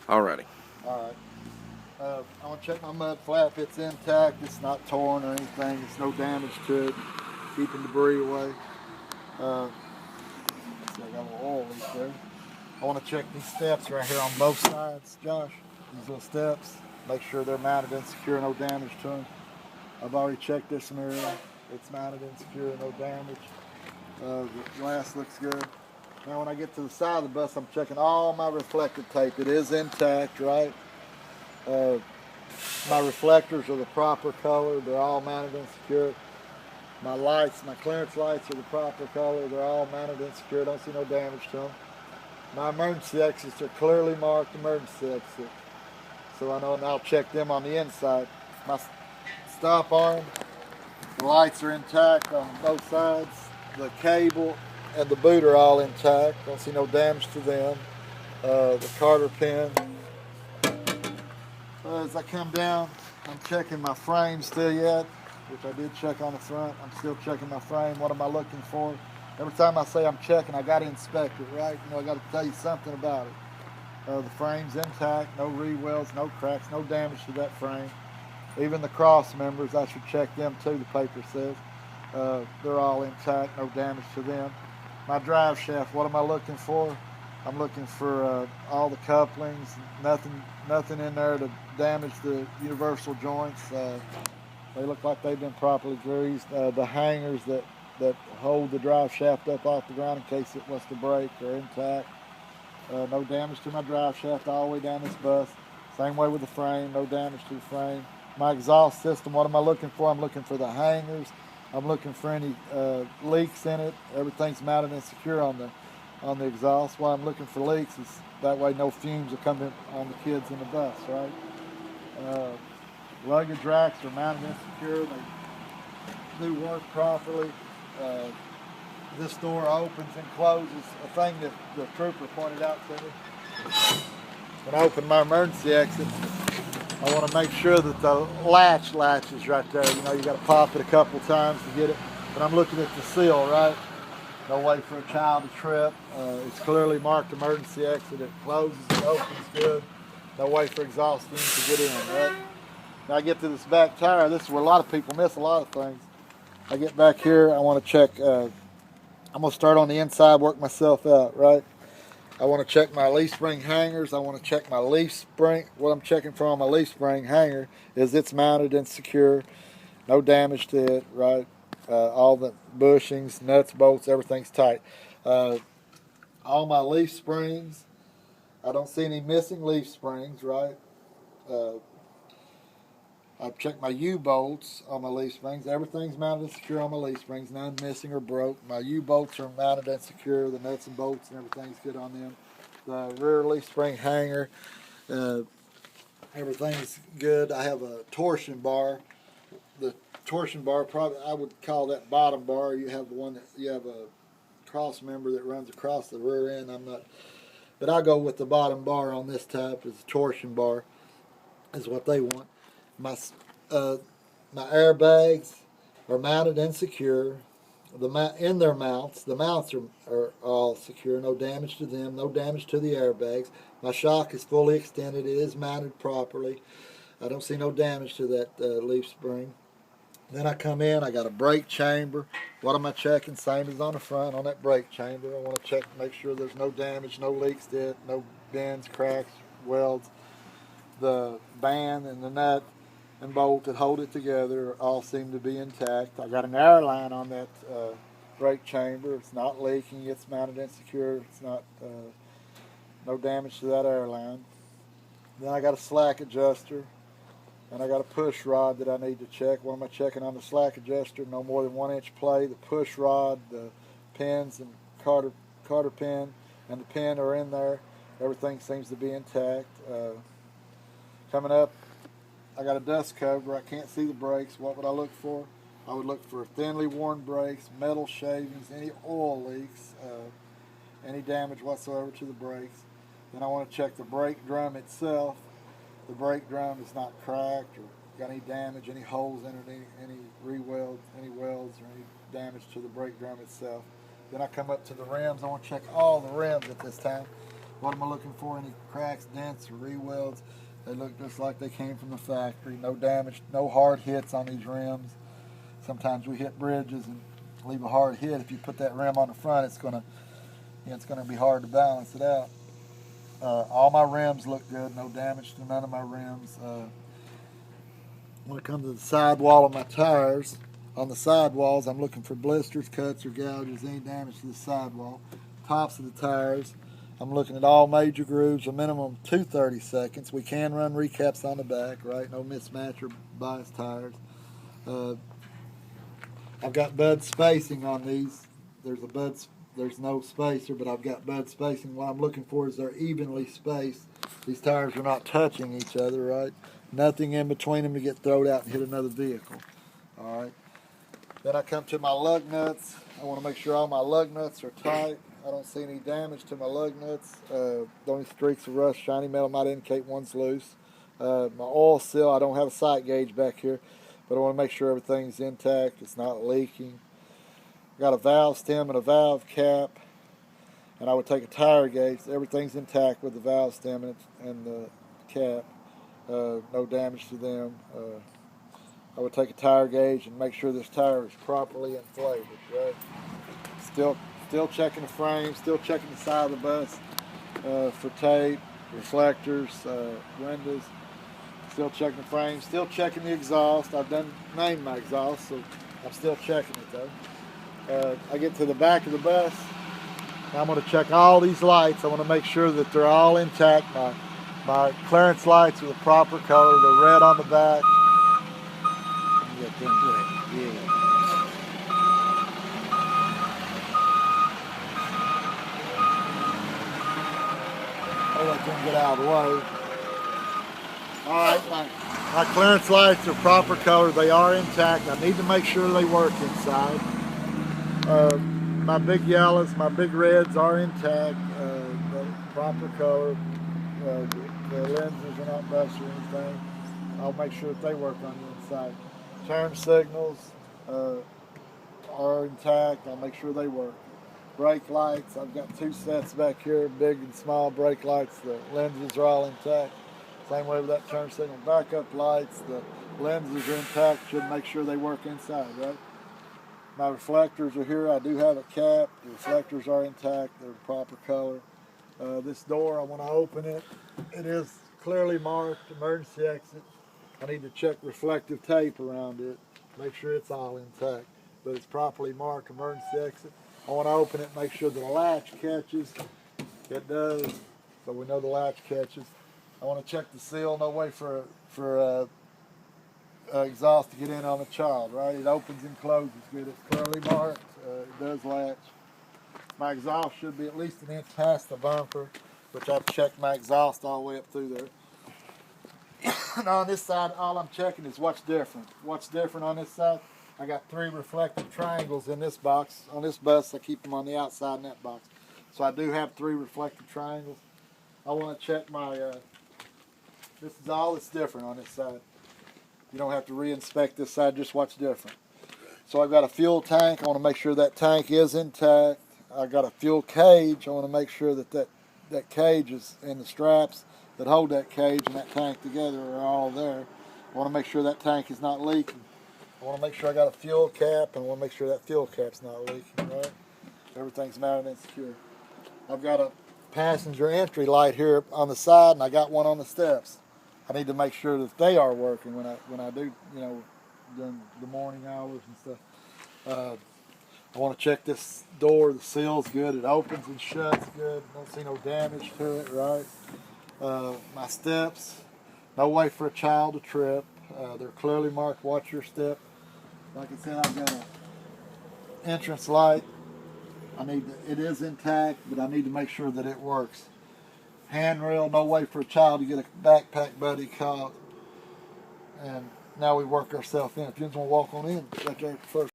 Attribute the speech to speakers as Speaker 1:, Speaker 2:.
Speaker 1: Alrighty.
Speaker 2: All right. I want to check my mud flap. It's intact. It's not torn or anything. It's no damage to it. Keeping debris away. Uh, see, I got a little oil leak there. I want to check these steps right here on both sides, Josh. These little steps. Make sure they're mounted and secure, no damage to them. I've already checked this area. It's mounted and secure, no damage. The glass looks good. Now when I get to the side of the bus, I'm checking all my reflective tape. It is intact, right? Uh, my reflectors are the proper color. They're all mounted and secure. My lights, my clearance lights are the proper color. They're all mounted and secure. Don't see no damage to them. My emergency exits are clearly marked emergency exit. So I know, and I'll check them on the inside. My stop arm, the lights are intact on both sides. The cable and the boot are all intact. Don't see no damage to them. The Carter pin. As I come down, I'm checking my frame still yet, which I did check on the front. I'm still checking my frame. What am I looking for? Every time I say I'm checking, I got to inspect it, right? I got to tell you something about it. The frame's intact, no re-welds, no cracks, no damage to that frame. Even the cross members, I should check them too, the paper says. They're all intact, no damage to them. My drive shaft, what am I looking for? I'm looking for all the couplings, nothing in there to damage the universal joints. They look like they've been properly greased. The hangers that hold the drive shaft up off the ground in case it was to break are intact. No damage to my drive shaft all the way down this bus. Same way with the frame, no damage to the frame. My exhaust system, what am I looking for? I'm looking for the hangers. I'm looking for any leaks in it. Everything's mounted and secure on the exhaust. Why I'm looking for leaks is that way no fumes will come in on the kids in the bus, right? Uh, Luggage racks are mounted and secure. They do work properly. Uh, this door opens and closes. A thing that the trooper pointed out to me. When I open my emergency exit, I want to make sure that the latch is right there. You got to pop it a couple times to get it. But I'm looking at the seal, right? No way for a child to trip. It's clearly marked emergency exit. It closes, it opens good. No way for exhaust fumes to get in, right? Now I get to this back tire. This is where a lot of people miss a lot of things. I get back here. I want to check. I'm going to start on the inside, work myself out, right? I want to check my leaf spring hangers. I want to check my leaf spring. What I'm checking for on my leaf spring hanger is it's mounted and secure. No damage to it, right? All the bushings, nuts, bolts, everything's tight. Uh, all my leaf springs, I don't see any missing leaf springs, right? Uh, I've checked my U-bolts on my leaf springs. Everything's mounted and secure on my leaf springs. None missing or broke. My U-bolts are mounted and secure. The nuts and bolts and everything's good on them. The rear leaf spring hanger, uh, everything's good. I have a torsion bar. The torsion bar, probably I would call that bottom bar. You have the one that you have a cross member that runs across the rear end. I'm not, but I go with the bottom bar on this type. Is a torsion bar, is what they want. My uh, my airbags are mounted and secure. In their mounts, the mounts are all secure. No damage to them. No damage to the airbags. My shock is fully extended. It is mounted properly. I don't see no damage to that leaf spring. Then I come in. I got a brake chamber. What am I checking? Same as on the front on that brake chamber. I want to check, make sure there's no damage, no leaks to it, no bends, cracks, welds. The band and the nut and bolt that hold it together all seem to be intact. I got an air line on that brake chamber. It's not leaking. It's mounted and secure. It's not no damage to that air line. Then I got a slack adjuster and I got a push rod that I need to check. What am I checking on the slack adjuster? No more than 1 inch play. The push rod, the pins and Carter pin and the pin are in there. Everything seems to be intact. Coming up, I got a dust cover. I can't see the brakes. What would I look for? I would look for thinly worn brakes, metal shavings, any oil leaks, any damage whatsoever to the brakes. Then I want to check the brake drum itself. The brake drum is not cracked or got any damage, any holes in it, any re-welds, any welds or any damage to the brake drum itself. Then I come up to the rims. I want to check all the rims at this time. What am I looking for? Any cracks, dents, or re-welds? They look just like they came from the factory. No damage, no hard hits on these rims. Sometimes we hit bridges and leave a hard hit. If you put that rim on the front, it's gonna be hard to balance it out. All my rims look good. No damage to none of my rims. When it comes to the sidewall of my tires, on the sidewalls, I'm looking for blisters, cuts, or gouges, any damage to the sidewall. Tops of the tires, I'm looking at all major grooves, a minimum 230 seconds. We can run recaps on the back, right? No mismatch or bias tires. I've got bud spacing on these. There's no spacer, but I've got bud spacing. What I'm looking for is they're evenly spaced. These tires are not touching each other, right? Nothing in between them to get thrown out and hit another vehicle. All right. Then I come to my lug nuts. I want to make sure all my lug nuts are tight. I don't see any damage to my lug nuts. The only streaks of rust, shiny metal might indicate one's loose. My oil seal, I don't have a sight gauge back here, but I want to make sure everything's intact. It's not leaking. Got a valve stem and a valve cap, and I would take a tire gauge. Everything's intact with the valve stem and the cap. No damage to them. I would take a tire gauge and make sure this tire is properly inflated. Right? Still checking the frame, still checking the side of the bus for tape, reflectors, windows. Still checking the frame, still checking the exhaust. I've named my exhaust, so I'm still checking it though. I get to the back of the bus. I'm going to check all these lights. I want to make sure that they're all intact. My clearance lights are the proper color. They're red on the back. Get them good. Yeah. I'll let them get out of the way. Alright, my clearance lights are proper color. They are intact. I need to make sure they work inside. My big yellows, my big reds are intact. The proper color. The lenses are not busted or anything. I'll make sure that they work on the inside. Turn signals are intact. I'll make sure they work. Brake lights, I've got two sets back here, big and small brake lights. The lenses are all intact. Same way with that turn signal. Backup lights, the lenses are intact. Should make sure they work inside, right? My reflectors are here. I do have a cap. The reflectors are intact. They're the proper color. This door, I want to open it. It is clearly marked emergency exit. I need to check reflective tape around it, make sure it's all intact, but it's properly marked emergency exit. I want to open it, make sure the latch catches. It does, so we know the latch catches. I want to check the seal. No way for exhaust to get in on a child, right? It opens and closes good. It's clearly marked. It does latch. My exhaust should be at least an inch past the bumper, which I've checked my exhaust all the way up through there. Now on this side, all I'm checking is what's different. What's different on this side? I got 3 reflective triangles in this box. On this bus, I keep them on the outside in that box. So I do have 3 reflective triangles. I want to check my, this is all that's different on this side. You don't have to re-inspect this side, just what's different. So I've got a fuel tank. I want to make sure that tank is intact. I got a fuel cage. I want to make sure that that cage is in the straps that hold that cage and that tank together are all there. I want to make sure that tank is not leaking. I want to make sure I got a fuel cap, and I want to make sure that fuel cap's not leaking, right? Everything's mounted and secure. I've got a passenger entry light here on the side, and I got one on the steps. I need to make sure that they are working when I do, during the morning hours and stuff. I want to check this door. The seal's good. It opens and shuts good. Don't see no damage to it, right? My steps, no way for a child to trip. They're clearly marked, watch your step. Like I said, I've got an entrance light. It is intact, but I need to make sure that it works. Handrail, no way for a child to get a backpack buddy caught. And now we work ourselves in. If you just want to walk on in, right there first.